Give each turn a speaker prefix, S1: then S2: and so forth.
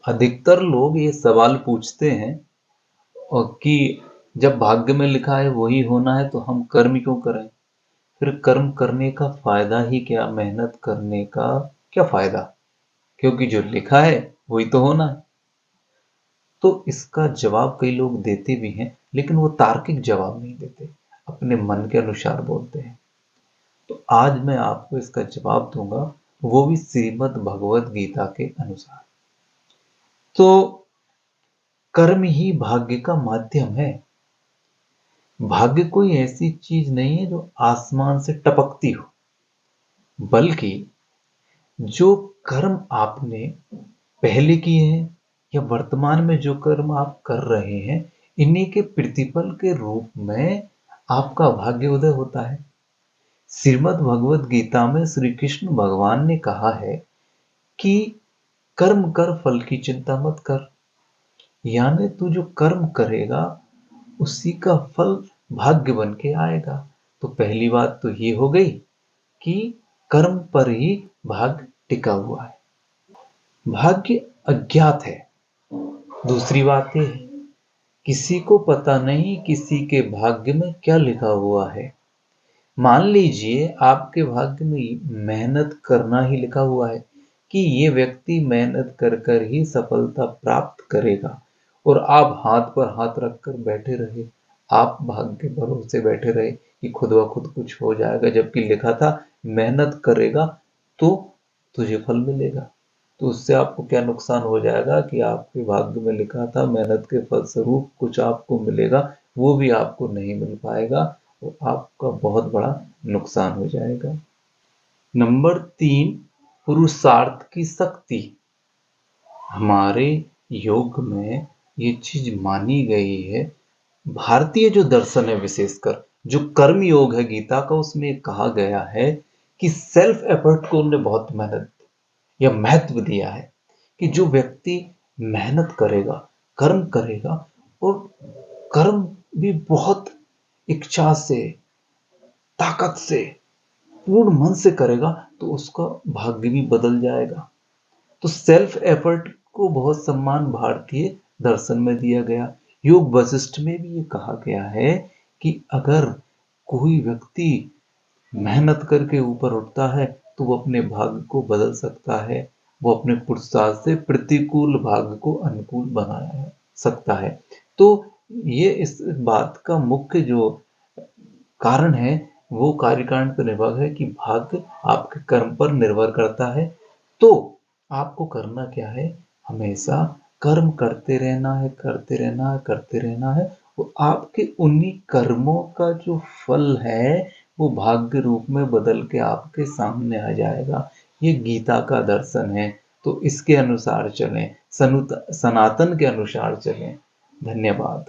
S1: अधिकतर लोग ये सवाल पूछते हैं और कि जब भाग्य में लिखा है वही होना है तो हम कर्म क्यों करें? फिर कर्म करने का फायदा ही क्या? मेहनत करने का क्या फायदा? क्योंकि जो लिखा है वही तो होना है। तो इसका जवाब कई लोग देते भी हैं, लेकिन वो तार्किक जवाब नहीं देते, अपने मन के अनुसार बोलते हैं। तो आज मैं आपको इसका जवाब दूंगा, वो भी श्रीमद् भगवत गीता के अनुसार। तो कर्म ही भाग्य का माध्यम है। भाग्य कोई ऐसी चीज नहीं है जो आसमान से टपकती हो, बल्कि जो कर्म आपने पहले किए हैं या वर्तमान में जो कर्म आप कर रहे हैं, इन्हीं के प्रतिफल के रूप में आपका भाग्य उदय होता है। श्रीमद् भगवत गीता में श्री कृष्ण भगवान ने कहा है कि कर्म कर, फल की चिंता मत कर। यानी तू जो कर्म करेगा उसी का फल भाग्य बन के आएगा। तो पहली बात तो ये हो गई कि कर्म पर ही भाग्य टिका हुआ है, भाग्य अज्ञात है। दूसरी बात यह है, किसी को पता नहीं किसी के भाग्य में क्या लिखा हुआ है। मान लीजिए आपके भाग्य में मेहनत करना ही लिखा हुआ है कि ये व्यक्ति मेहनत कर कर ही सफलता प्राप्त करेगा, और आप हाथ पर हाथ रखकर बैठे रहे, आप भाग्य के भरोसे बैठे रहे कि खुद ब खुद कुछ हो जाएगा, जबकि लिखा था मेहनत करेगा तो तुझे फल मिलेगा। तो उससे आपको क्या नुकसान हो जाएगा कि आपके भाग्य में लिखा था मेहनत के फलस्वरूप कुछ आपको मिलेगा, वो भी आपको नहीं मिल पाएगा और आपका बहुत बड़ा नुकसान हो जाएगा। नंबर 3, पुरुषार्थ की शक्ति। हमारे योग में ये चीज मानी गई है, भारतीय जो दर्शन है, विशेषकर जो कर्म योग है गीता का, उसमें कहा गया है कि सेल्फ एफर्ट को उन्होंने बहुत मेहनत या महत्व दिया है कि जो व्यक्ति मेहनत करेगा, कर्म करेगा, और कर्म भी बहुत इच्छा से, ताकत से, पूर्ण मन से करेगा, तो उसका भाग्य भी बदल जाएगा। तो सेल्फ एफर्ट को बहुत सम्मान भारतीय दर्शन में दिया गया। योग वशिष्ठ में भी ये कहा गया है कि अगर कोई व्यक्ति मेहनत करके ऊपर उठता है तो वो अपने भाग्य को बदल सकता है, वो अपने पुरुषार्थ से प्रतिकूल भाग्य को अनुकूल बना सकता है। तो ये इस बात का मुख्य जो कारण है वो कार्यकारण पर निर्भर है कि भाग्य आपके कर्म पर निर्भर करता है। तो आपको करना क्या है? हमेशा कर्म करते रहना है, करते रहना है, करते रहना है, और आपके उन्हीं कर्मों का जो फल है वो भाग्य रूप में बदल के आपके सामने आ जाएगा। ये गीता का दर्शन है, तो इसके अनुसार चलें, सनातन के अनुसार चलें। धन्यवाद।